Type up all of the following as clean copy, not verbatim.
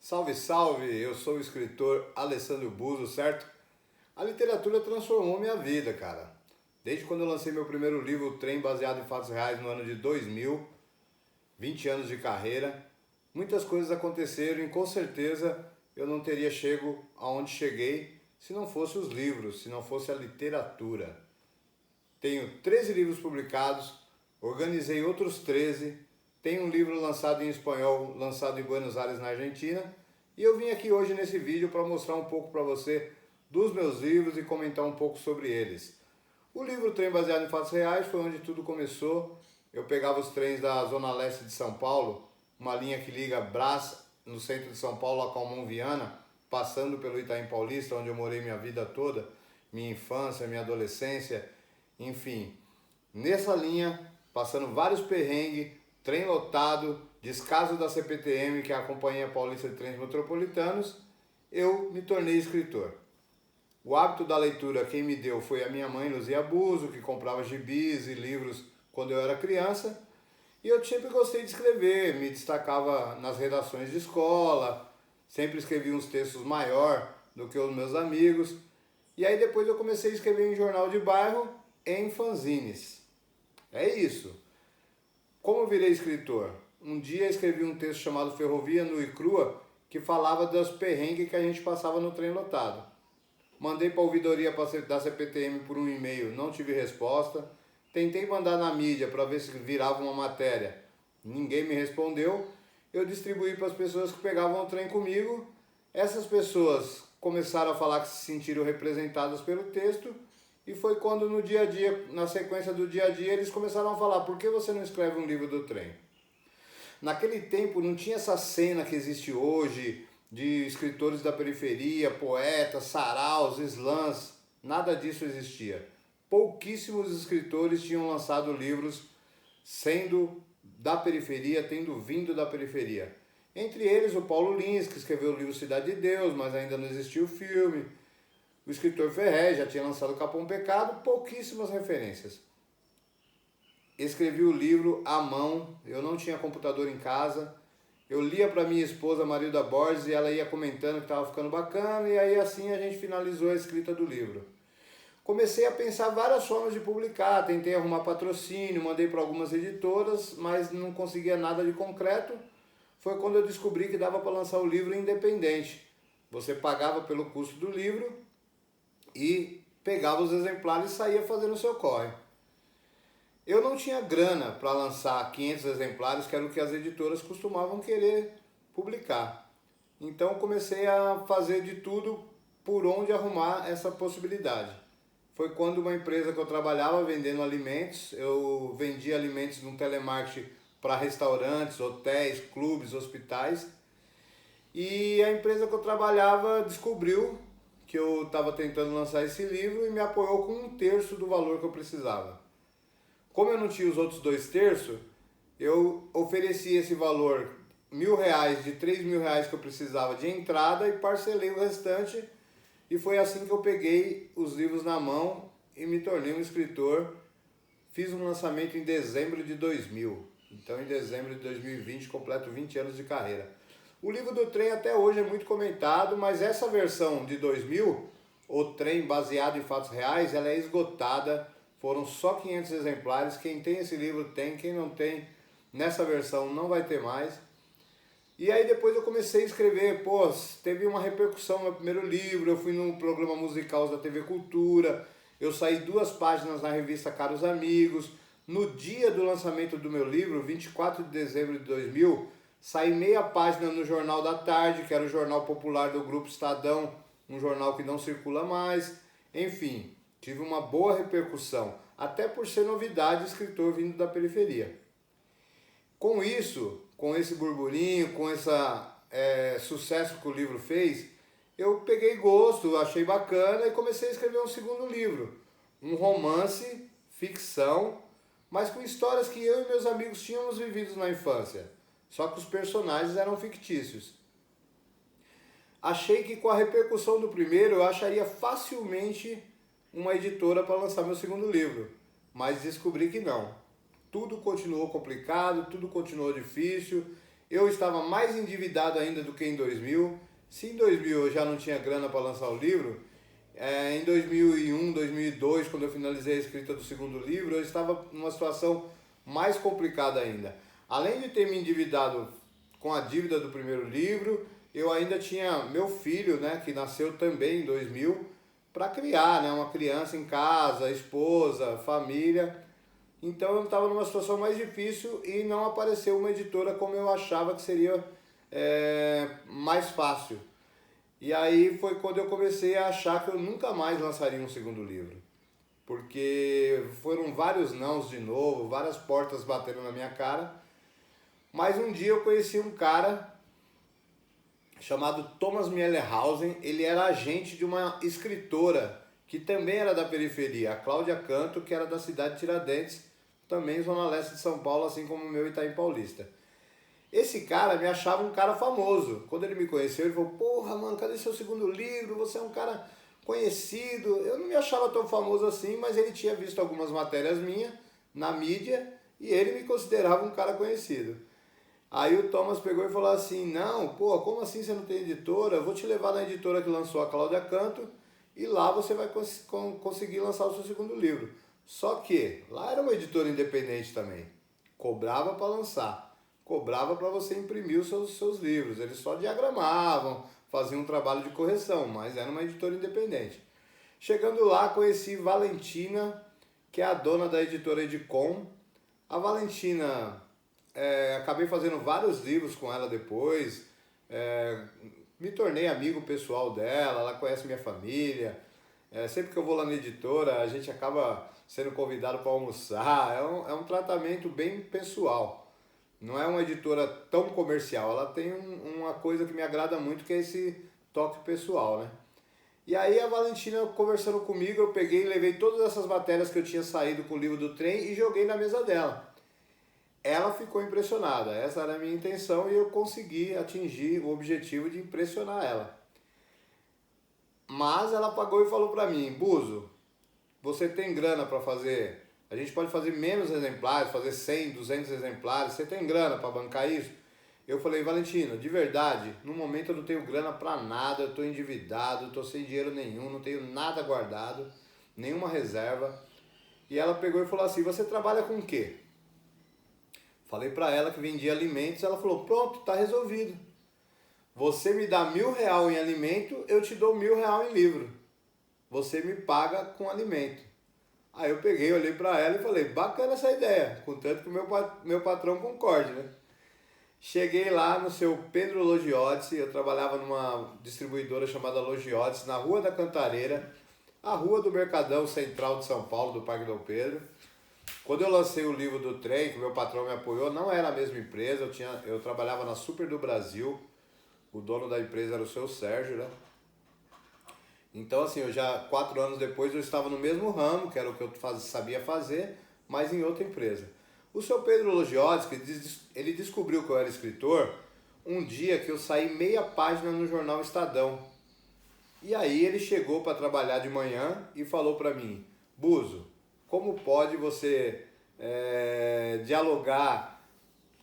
Salve, salve! Eu sou o escritor Alessandro Buzo, certo? A literatura transformou minha vida, cara. Desde quando eu lancei meu primeiro livro, O Trem, baseado em fatos reais, no ano de 2000, 20 anos de carreira, muitas coisas aconteceram e com certeza eu não teria chego aonde cheguei se não fosse os livros, se não fosse a literatura. Tenho 13 livros publicados, organizei outros 13, tenho um livro lançado em espanhol, lançado em Buenos Aires, na Argentina, e eu vim aqui hoje nesse vídeo para mostrar um pouco para você dos meus livros e comentar um pouco sobre eles. O livro Trem Baseado em Fatos Reais foi onde tudo começou. Eu pegava os trens da Zona Leste de São Paulo, uma linha que liga Brás, no centro de São Paulo, a Calmon Viana, passando pelo Itaim Paulista, onde eu morei minha vida toda, minha infância, minha adolescência, enfim. Nessa linha, passando vários perrengues, trem lotado, descaso da CPTM, que é a Companhia Paulista de Trens Metropolitanos, eu me tornei escritor. O hábito da leitura quem me deu foi a minha mãe, Luzia Buzo, que comprava gibis e livros quando eu era criança. E eu sempre gostei de escrever, me destacava nas redações de escola, sempre escrevi uns textos maior do que os meus amigos. E aí depois eu comecei a escrever em jornal de bairro, em fanzines. É isso. Como eu virei escritor? Um dia escrevi um texto chamado Ferrovia Nua e Crua, que falava dos perrengues que a gente passava no trem lotado. Mandei para a ouvidoria da CPTM por um e-mail, não tive resposta. Tentei mandar na mídia para ver se virava uma matéria, ninguém me respondeu. Eu distribuí para as pessoas que pegavam o trem comigo. Essas pessoas começaram a falar que se sentiram representadas pelo texto. E foi quando no dia a dia, na sequência do dia a dia, eles começaram a falar: por que você não escreve um livro do trem? Naquele tempo não tinha essa cena que existe hoje de escritores da periferia, poetas, saraus, slams, nada disso existia. Pouquíssimos escritores tinham lançado livros sendo da periferia, tendo vindo da periferia. Entre eles o Paulo Lins, que escreveu o livro Cidade de Deus, mas ainda não existia o filme. O escritor Ferré já tinha lançado Capão Pecado, pouquíssimas referências. Escrevi o livro à mão, eu não tinha computador em casa. Eu lia para minha esposa Marilda Borges e ela ia comentando que estava ficando bacana, e aí assim a gente finalizou a escrita do livro. Comecei a pensar várias formas de publicar, tentei arrumar patrocínio, mandei para algumas editoras, mas não conseguia nada de concreto. Foi quando eu descobri que dava para lançar o livro independente. Você pagava pelo custo do livro e pegava os exemplares e saía fazendo o seu corre. Eu não tinha grana para lançar 500 exemplares, que era o que as editoras costumavam querer publicar. Então comecei a fazer de tudo por onde arrumar essa possibilidade. Foi quando uma empresa que eu trabalhava vendendo alimentos, eu vendia alimentos num telemarketing para restaurantes, hotéis, clubes, hospitais. E a empresa que eu trabalhava descobriu que eu estava tentando lançar esse livro e me apoiou com 1/3 do valor que eu precisava. Como eu não tinha os outros 2/3, eu ofereci esse valor, R$ 1.000, de R$ 3.000 que eu precisava de entrada, e parcelei o restante. E foi assim que eu peguei os livros na mão e me tornei um escritor. Fiz um lançamento em dezembro de 2000. Então em dezembro de 2020 completo 20 anos de carreira. O livro do trem até hoje é muito comentado, mas essa versão de 2000, O Trem baseado em fatos reais, ela é esgotada. Foram só 500 exemplares. Quem tem esse livro tem, quem não tem, nessa versão não vai ter mais. E aí depois eu comecei a escrever, teve uma repercussão no meu primeiro livro, eu fui num programa musical da TV Cultura, eu saí 2 páginas na revista Caros Amigos. No dia do lançamento do meu livro, 24 de dezembro de 2000, saí meia página no Jornal da Tarde, que era o jornal popular do Grupo Estadão, um jornal que não circula mais. Enfim, tive uma boa repercussão, até por ser novidade, escritor vindo da periferia. Com isso, com esse burburinho, com esse sucesso que o livro fez, eu peguei gosto, achei bacana e comecei a escrever um segundo livro. Um romance, ficção, mas com histórias que eu e meus amigos tínhamos vivido na infância. Só que os personagens eram fictícios. Achei que com a repercussão do primeiro eu acharia facilmente uma editora para lançar meu segundo livro, mas descobri que não. Tudo continuou complicado, tudo continuou difícil. Eu estava mais endividado ainda do que em 2000. Se em 2000 eu já não tinha grana para lançar o livro, em 2001, 2002, quando eu finalizei a escrita do segundo livro, eu estava numa situação mais complicada ainda. Além de ter me endividado com a dívida do primeiro livro, eu ainda tinha meu filho, né, que nasceu também em 2000, para criar, né, uma criança em casa, esposa, família. Então eu estava numa situação mais difícil e não apareceu uma editora como eu achava que seria mais fácil. E aí foi quando eu comecei a achar que eu nunca mais lançaria um segundo livro. Porque foram vários nãos de novo, várias portas batendo na minha cara. Mas um dia eu conheci um cara chamado Thomas Miellerhausen. Ele era agente de uma escritora que também era da periferia, a Cláudia Canto, que era da cidade de Tiradentes, também zona leste de São Paulo, assim como o meu Itaim Paulista. Esse cara me achava um cara famoso. Quando ele me conheceu, ele falou: porra, mano, cadê seu segundo livro? Você é um cara conhecido. Eu não me achava tão famoso assim, mas ele tinha visto algumas matérias minhas na mídia e ele me considerava um cara conhecido. Aí o Thomas pegou e falou assim: não, pô, como assim você não tem editora? Eu vou te levar na editora que lançou a Cláudia Canto e lá você vai conseguir lançar o seu segundo livro. Só que lá era uma editora independente também. Cobrava para lançar. Cobrava para você imprimir os seus livros. Eles só diagramavam, faziam um trabalho de correção, mas era uma editora independente. Chegando lá, conheci Valentina, que é a dona da editora Edicom. A Valentina, acabei fazendo vários livros com ela depois, me tornei amigo pessoal dela, ela conhece minha família. Sempre que eu vou lá na editora, a gente acaba sendo convidado para almoçar. É um tratamento bem pessoal. Não é uma editora tão comercial, ela tem uma coisa que me agrada muito, que é esse toque pessoal, né? E aí a Valentina conversando comigo, eu peguei e levei todas essas matérias que eu tinha saído com o livro do trem e joguei na mesa dela. Ela ficou impressionada, essa era a minha intenção e eu consegui atingir o objetivo de impressionar ela. Mas ela pagou e falou pra mim: Buzo, você tem grana para fazer? A gente pode fazer menos exemplares, fazer 100, 200 exemplares. Você tem grana para bancar isso? Eu falei: Valentina, de verdade, no momento eu não tenho grana para nada, eu estou endividado, estou sem dinheiro nenhum, não tenho nada guardado, nenhuma reserva. E ela pegou e falou assim: você trabalha com o quê? Falei para ela que vendia alimentos. Ela falou: pronto, está resolvido. Você me dá R$1.000 em alimento, eu te dou R$1.000 em livro. Você me paga com alimento. Aí eu peguei, olhei para ela e falei: bacana essa ideia, contanto que o meu patrão concorde, né? Cheguei lá no seu Pedro Logiotes, eu trabalhava numa distribuidora chamada Logiotes, na Rua da Cantareira, a rua do Mercadão Central de São Paulo, do Parque Dom Pedro. Quando eu lancei o livro do trem, que meu patrão me apoiou, não era a mesma empresa, eu trabalhava na Super do Brasil, o dono da empresa era o seu Sérgio, né? Então, assim, 4 anos depois, eu estava no mesmo ramo, que era o que eu sabia fazer, mas em outra empresa. O seu Pedro Logiotes, ele descobriu que eu era escritor um dia que eu saí meia página no jornal Estadão. E aí ele chegou para trabalhar de manhã e falou para mim: Buzo, como pode você dialogar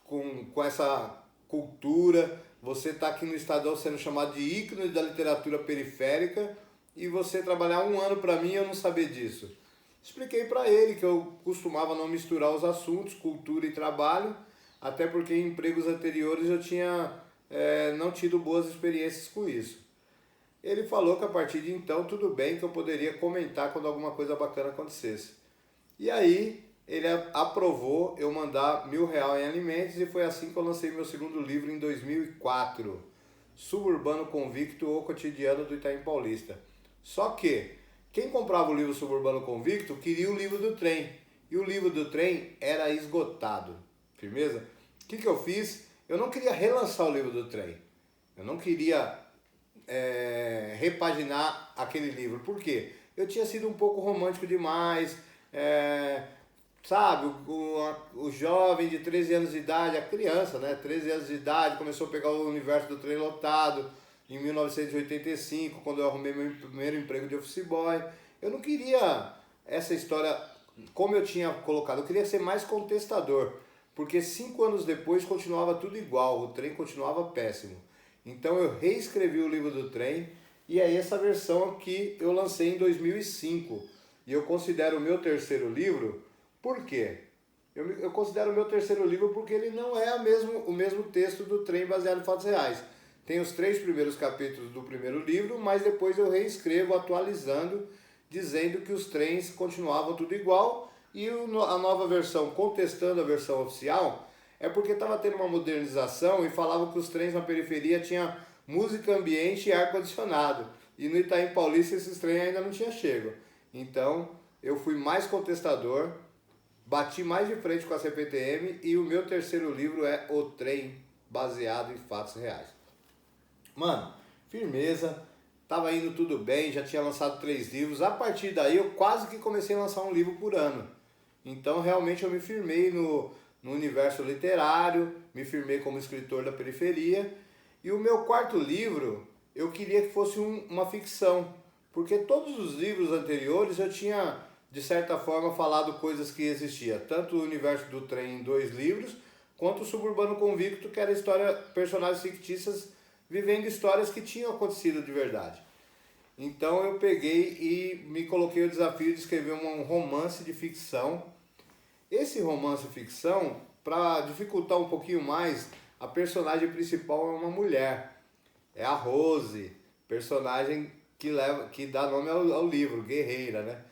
com essa cultura? Você está aqui no Estadão sendo chamado de ícone da literatura periférica e você trabalhar 1 ano para mim e eu não saber disso. Expliquei para ele que eu costumava não misturar os assuntos, cultura e trabalho, até porque em empregos anteriores eu tinha não tido boas experiências com isso. Ele falou que a partir de então tudo bem, que eu poderia comentar quando alguma coisa bacana acontecesse. E aí ele aprovou eu mandar R$1.000 em alimentos e foi assim que eu lancei meu segundo livro em 2004, Suburbano Convicto ou Cotidiano do Itaim Paulista. Só que quem comprava o livro Suburbano Convicto queria o livro do trem. E o livro do trem era esgotado. Firmeza? O que eu fiz? Eu não queria relançar o livro do trem. Eu não queria repaginar aquele livro. Por quê? Eu tinha sido um pouco romântico demais. Sabe, o jovem de 13 anos de idade, a criança, né? 13 anos de idade, começou a pegar o universo do trem lotado. Em 1985, quando eu arrumei meu primeiro emprego de office boy, eu não queria essa história como eu tinha colocado, eu queria ser mais contestador. porque 5 anos depois continuava tudo igual, o trem continuava péssimo. Então eu reescrevi o livro do trem e é essa versão que eu lancei em 2005. E eu considero o meu terceiro livro, por quê? Eu considero o meu terceiro livro porque ele não é o mesmo texto do trem baseado em fatos reais. Tem os 3 primeiros capítulos do primeiro livro, mas depois eu reescrevo atualizando, dizendo que os trens continuavam tudo igual e a nova versão, contestando a versão oficial, é porque estava tendo uma modernização e falavam que os trens na periferia tinham música ambiente e ar-condicionado. E no Itaim Paulista esses trens ainda não tinham chego. Então eu fui mais contestador, bati mais de frente com a CPTM e o meu terceiro livro é O Trem, baseado em fatos reais. Mano, firmeza, tava indo tudo bem, já tinha lançado 3 livros. A partir daí eu quase que comecei a lançar um livro por ano. Então realmente eu me firmei no universo literário, me firmei como escritor da periferia. E o meu quarto livro eu queria que fosse uma ficção, porque todos os livros anteriores eu tinha, de certa forma, falado coisas que existiam. Tanto o universo do trem em 2 livros, quanto o Suburbano Convicto, que era história, personagens fictícios vivendo histórias que tinham acontecido de verdade. Então eu peguei e me coloquei o desafio de escrever um romance de ficção. Esse romance ficção, para dificultar um pouquinho mais, a personagem principal é uma mulher. É a Rose, personagem que dá nome ao livro, guerreira, né?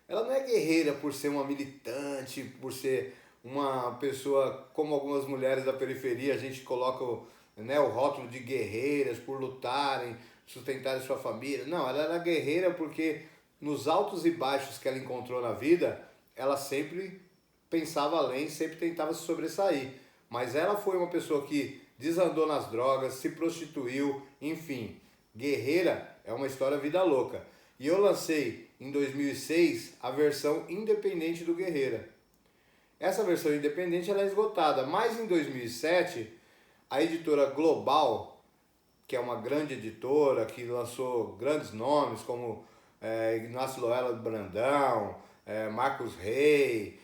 Ela não é guerreira por ser uma militante, por ser uma pessoa como algumas mulheres da periferia, a gente coloca o rótulo de guerreiras por lutarem, sustentarem sua família. Não, ela era guerreira porque nos altos e baixos que ela encontrou na vida, ela sempre pensava além, sempre tentava se sobressair. Mas ela foi uma pessoa que desandou nas drogas, se prostituiu, enfim. Guerreira é uma história vida louca. E eu lancei em 2006 a versão independente do Guerreira. Essa versão independente ela é esgotada, mas em 2007 a editora Global, que é uma grande editora que lançou grandes nomes como Ignácio Loyola Brandão, Marcos Rey,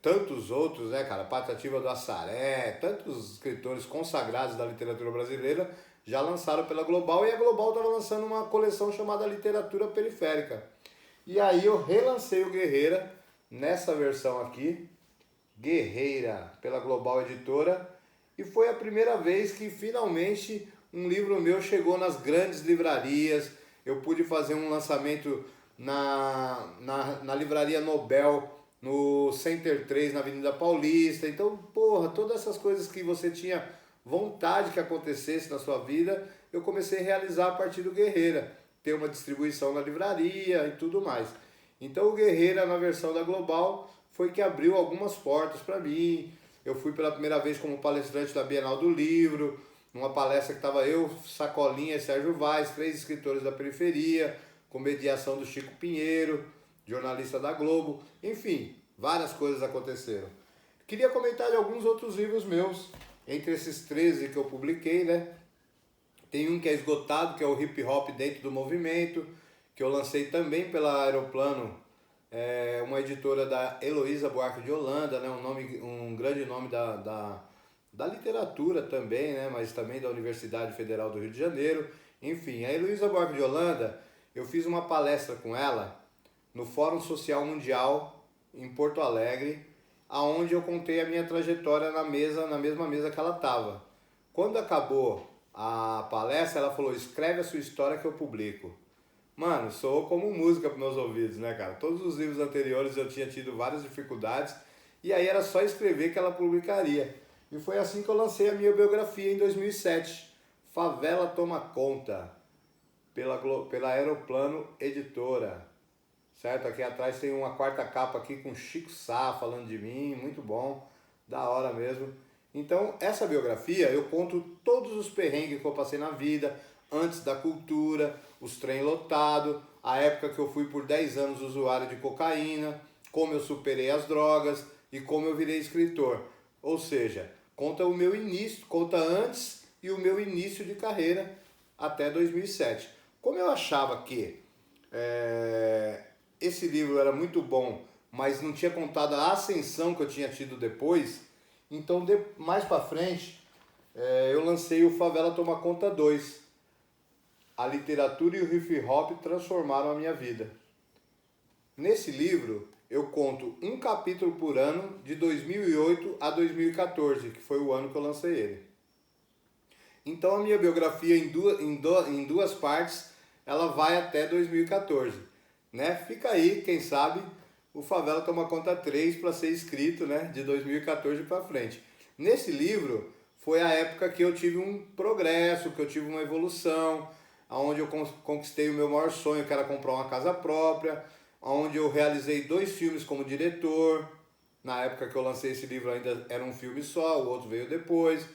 tantos outros, né, cara, Patativa do Assaré, tantos escritores consagrados da literatura brasileira já lançaram pela Global, e a Global estava lançando uma coleção chamada Literatura Periférica. E aí eu relancei o Guerreira nessa versão aqui, Guerreira, pela Global Editora, e foi a primeira vez que finalmente um livro meu chegou nas grandes livrarias. Eu pude fazer um lançamento na Livraria Nobel, no Center 3, na Avenida Paulista. Então, porra, todas essas coisas que você tinha vontade que acontecesse na sua vida, eu comecei a realizar a partir do Guerreira. Ter uma distribuição na livraria e tudo mais. Então o Guerreira, na versão da Global, foi que abriu algumas portas para mim. Eu fui pela primeira vez como palestrante da Bienal do Livro, numa palestra que estava eu, Sacolinha e Sérgio Vaz, 3 escritores da periferia, com mediação do Chico Pinheiro, jornalista da Globo. Enfim, várias coisas aconteceram. Queria comentar de alguns outros livros meus, entre esses 13 que eu publiquei, né? Tem um que é esgotado, que é o Hip Hop Dentro do Movimento, que eu lancei também pela Aeroplano, uma editora da Heloísa Buarque de Holanda, né? Um grande nome da literatura também, né? Mas também da Universidade Federal do Rio de Janeiro. Enfim, a Heloísa Buarque de Holanda, eu fiz uma palestra com ela no Fórum Social Mundial em Porto Alegre, aonde eu contei a minha trajetória na mesma mesa que ela estava. Quando acabou a palestra, ela falou: escreve a sua história que eu publico. Mano, soou como música para meus ouvidos, né, cara? Todos os livros anteriores eu tinha tido várias dificuldades, e aí era só escrever que ela publicaria. E foi assim que eu lancei a minha biografia em 2007, Favela Toma Conta, pela Aeroplano Editora. Certo? Aqui atrás tem uma 4ª capa aqui com Chico Sá falando de mim, muito bom, da hora mesmo. Então, essa biografia eu conto todos os perrengues que eu passei na vida, antes da cultura, os trem lotado, a época que eu fui por 10 anos usuário de cocaína, como eu superei as drogas e como eu virei escritor. Ou seja, conta o meu início, conta antes e o meu início de carreira até 2007. Como eu achava que esse livro era muito bom, mas não tinha contado a ascensão que eu tinha tido depois, Então, mais pra frente, eu lancei o Favela Toma Conta 2. A literatura e o hip hop transformaram a minha vida. Nesse livro, eu conto um capítulo por ano de 2008 a 2014, que foi o ano que eu lancei ele. Então a minha biografia em duas partes, ela vai até 2014. Né? Fica aí, quem sabe, o Favela Toma Conta 3 para ser escrito, né? De 2014 para frente. Nesse livro, foi a época que eu tive um progresso, que eu tive uma evolução, onde eu conquistei o meu maior sonho, que era comprar uma casa própria, onde eu realizei 2 filmes como diretor. Na época que eu lancei esse livro ainda era um filme só, o outro veio depois.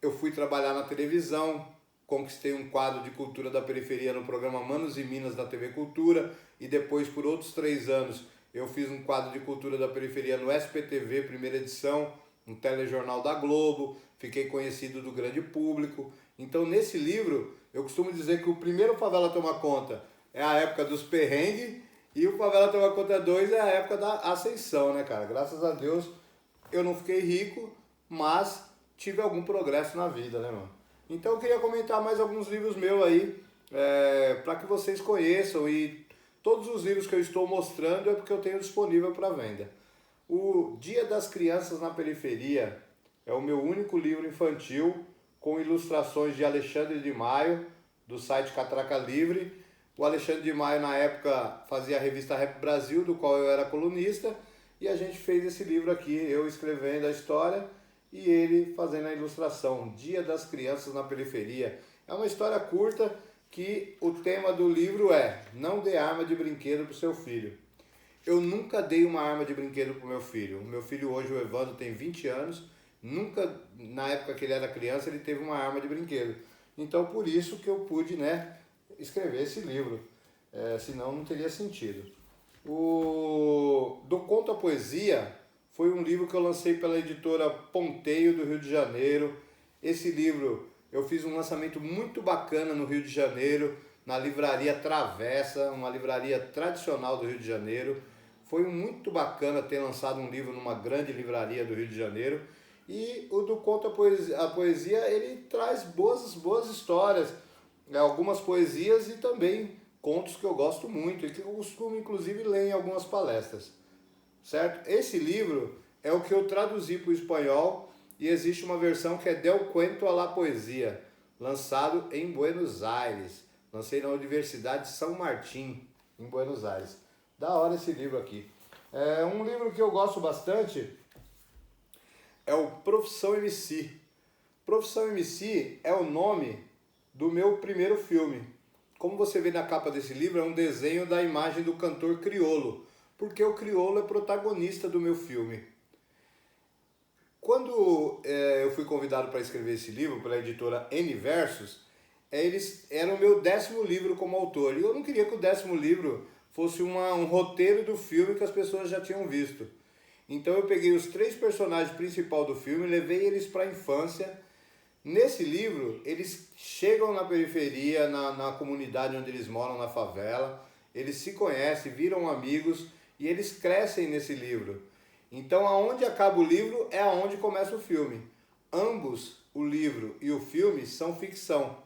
Eu fui trabalhar na televisão, conquistei um quadro de cultura da periferia no programa Manos e Minas da TV Cultura, e depois por outros 3 anos eu fiz um quadro de cultura da periferia no SPTV, primeira edição, um telejornal da Globo, fiquei conhecido do grande público. Então nesse livro eu costumo dizer que o primeiro Favela Toma Conta é a época dos perrengues, e o Favela Toma Conta 2 é a época da ascensão, né, cara? Graças a Deus eu não fiquei rico, mas tive algum progresso na vida, né, mano? Então eu queria comentar mais alguns livros meus aí, para que vocês conheçam, e todos os livros que eu estou mostrando é porque eu tenho disponível para venda. O Dia das Crianças na Periferia é o meu único livro infantil com ilustrações de Alexandre de Maio, do site Catraca Livre. O Alexandre de Maio, na época, fazia a revista Rap Brasil, do qual eu era colunista, e a gente fez esse livro aqui, eu escrevendo a história e ele fazendo a ilustração. Dia das Crianças na Periferia. É uma história curta que o tema do livro é: não dê arma de brinquedo para o seu filho. Eu nunca dei uma arma de brinquedo para o meu filho. O meu filho hoje, o Evandro, tem 20 anos. Nunca, na época que ele era criança, ele teve uma arma de brinquedo. Então, por isso que eu pude, né, escrever esse livro. Senão não teria sentido. Do Conto à Poesia foi um livro que eu lancei pela editora Ponteio do Rio de Janeiro. Esse livro eu fiz um lançamento muito bacana no Rio de Janeiro, na livraria Travessa, uma livraria tradicional do Rio de Janeiro. Foi muito bacana ter lançado um livro numa grande livraria do Rio de Janeiro. E o do Conto à Poesia, ele traz boas histórias, algumas poesias e também contos que eu gosto muito e que eu costumo inclusive ler em algumas palestras, certo? Esse livro é o que eu traduzi para o espanhol, e existe uma versão que é Del Cuento a la Poesia, lançado em Buenos Aires. Lancei na Universidade de São Martín, em Buenos Aires. Da hora esse livro aqui. Um livro que eu gosto bastante é o Profissão MC. Profissão MC é o nome do meu primeiro filme. Como você vê na capa desse livro, é um desenho da imagem do cantor Criolo, porque o Criolo é protagonista do meu filme. Quando eu fui convidado para escrever esse livro pela editora N Versos, era o meu 10º livro como autor, e eu não queria que o 10º livro fosse um roteiro do filme que as pessoas já tinham visto. Então eu peguei os 3 personagens principais do filme, levei eles para a infância. Nesse livro, eles chegam na periferia, na comunidade onde eles moram, na favela, eles se conhecem, viram amigos e eles crescem nesse livro. Então, aonde acaba o livro é aonde começa o filme. Ambos, o livro e o filme, são ficção.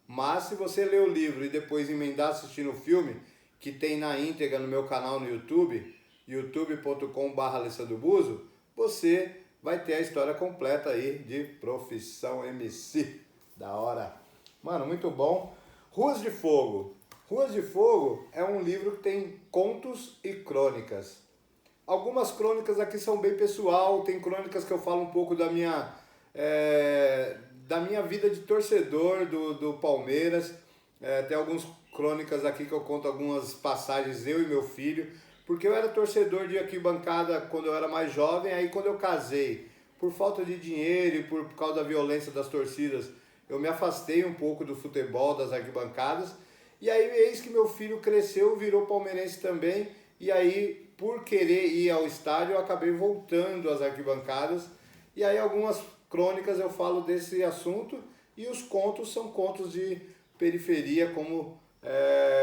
Mas se você ler o livro e depois emendar assistindo o filme, que tem na íntegra no meu canal no YouTube, youtube.com/alessandrobuzo, você vai ter a história completa aí de Profissão MC. Da hora. Mano, muito bom. Ruas de Fogo. Ruas de Fogo é um livro que tem contos e crônicas. Algumas crônicas aqui são bem pessoal, tem crônicas que eu falo um pouco da minha vida de torcedor do Palmeiras. Tem algumas crônicas aqui que eu conto algumas passagens, eu e meu filho, porque eu era torcedor de arquibancada quando eu era mais jovem. Aí quando eu casei, por falta de dinheiro e por causa da violência das torcidas, eu me afastei um pouco do futebol, das arquibancadas, e aí eis que meu filho cresceu, virou palmeirense também, e aí por querer ir ao estádio eu acabei voltando às arquibancadas, e aí algumas crônicas eu falo desse assunto, e os contos são contos de periferia, como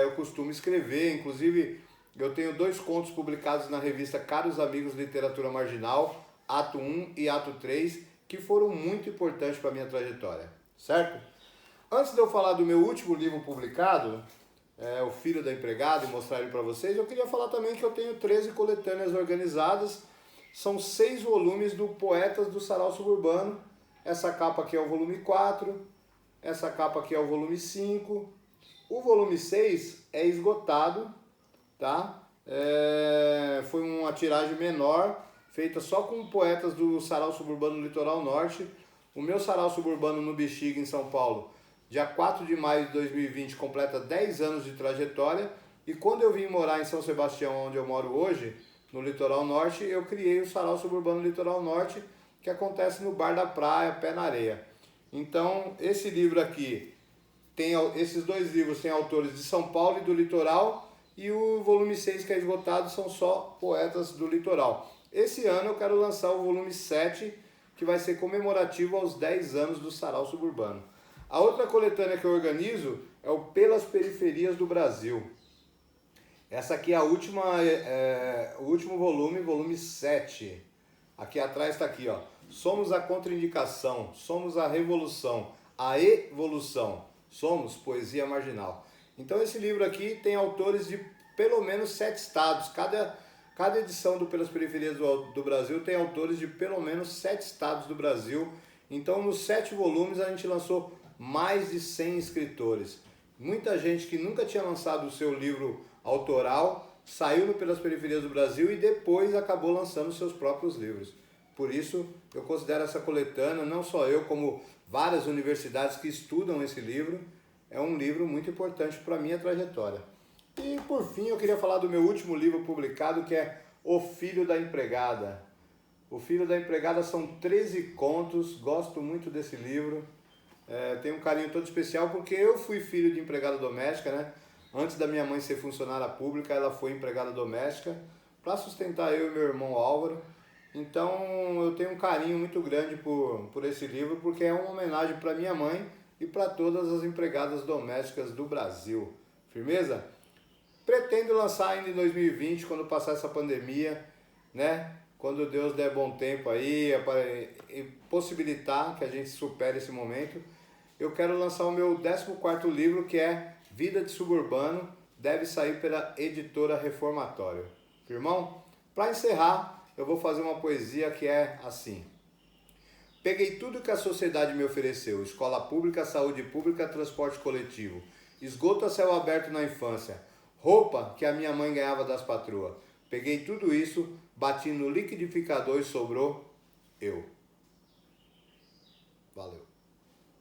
eu costumo escrever. Inclusive eu tenho 2 contos publicados na revista Caros Amigos Literatura Marginal, Ato 1 e Ato 3, que foram muito importantes para a minha trajetória, certo? Antes de eu falar do meu último livro publicado, O Filho da Empregada, e mostrar ele para vocês, eu queria falar também que eu tenho 13 coletâneas organizadas, são 6 volumes do Poetas do Sarau Suburbano. Essa capa aqui é o volume 4, essa capa aqui é o volume 5, o volume 6 é esgotado, tá? Foi uma tiragem menor, feita só com poetas do Sarau Suburbano no Litoral Norte. O meu Sarau Suburbano no Bexiga, em São Paulo, dia 4 de maio de 2020, completa 10 anos de trajetória. E quando eu vim morar em São Sebastião, onde eu moro hoje, no Litoral Norte, eu criei o Sarau Suburbano Litoral Norte, que acontece no Bar da Praia, Pé na Areia. Então, esse livro aqui, esses 2 livros têm autores de São Paulo e do Litoral, e o volume 6, que é esgotado, são só poetas do Litoral. Esse ano eu quero lançar o volume 7, que vai ser comemorativo aos 10 anos do Sarau Suburbano. A outra coletânea que eu organizo é o Pelas Periferias do Brasil. Essa aqui é a última, o último volume, volume 7. Aqui atrás está aqui, ó. Somos a contraindicação, somos a revolução, a evolução, somos poesia marginal. Então esse livro aqui tem autores de pelo menos 7 estados. Cada edição do Pelas Periferias do Brasil tem autores de pelo menos 7 estados do Brasil. Então nos 7 volumes a gente lançou mais de 100 escritores. Muita gente que nunca tinha lançado o seu livro autoral saiu no Pelas Periferias do Brasil e depois acabou lançando seus próprios livros. Por isso eu considero essa coletânea, não só eu, como várias universidades que estudam esse livro, é um livro muito importante para a minha trajetória. E por fim eu queria falar do meu último livro publicado, que é O Filho da Empregada. O Filho da Empregada são 13 contos, gosto muito desse livro. Tenho um carinho todo especial porque eu fui filho de empregada doméstica, né? Antes da minha mãe ser funcionária pública, ela foi empregada doméstica para sustentar eu e meu irmão Álvaro. Então eu tenho um carinho muito grande por esse livro, porque é uma homenagem para minha mãe e para todas as empregadas domésticas do Brasil. Firmeza? Pretendo lançar ainda em 2020, quando passar essa pandemia, né? Quando Deus der bom tempo aí, e possibilitar que a gente supere esse momento. Eu quero lançar o meu 14º livro, que é Vida de Suburbano, deve sair pela editora Reformatório. Firmão? Para encerrar, eu vou fazer uma poesia que é assim. Peguei tudo que a sociedade me ofereceu, escola pública, saúde pública, transporte coletivo, esgoto a céu aberto na infância, roupa que a minha mãe ganhava das patroas. Peguei tudo isso, bati no liquidificador e sobrou eu. Valeu.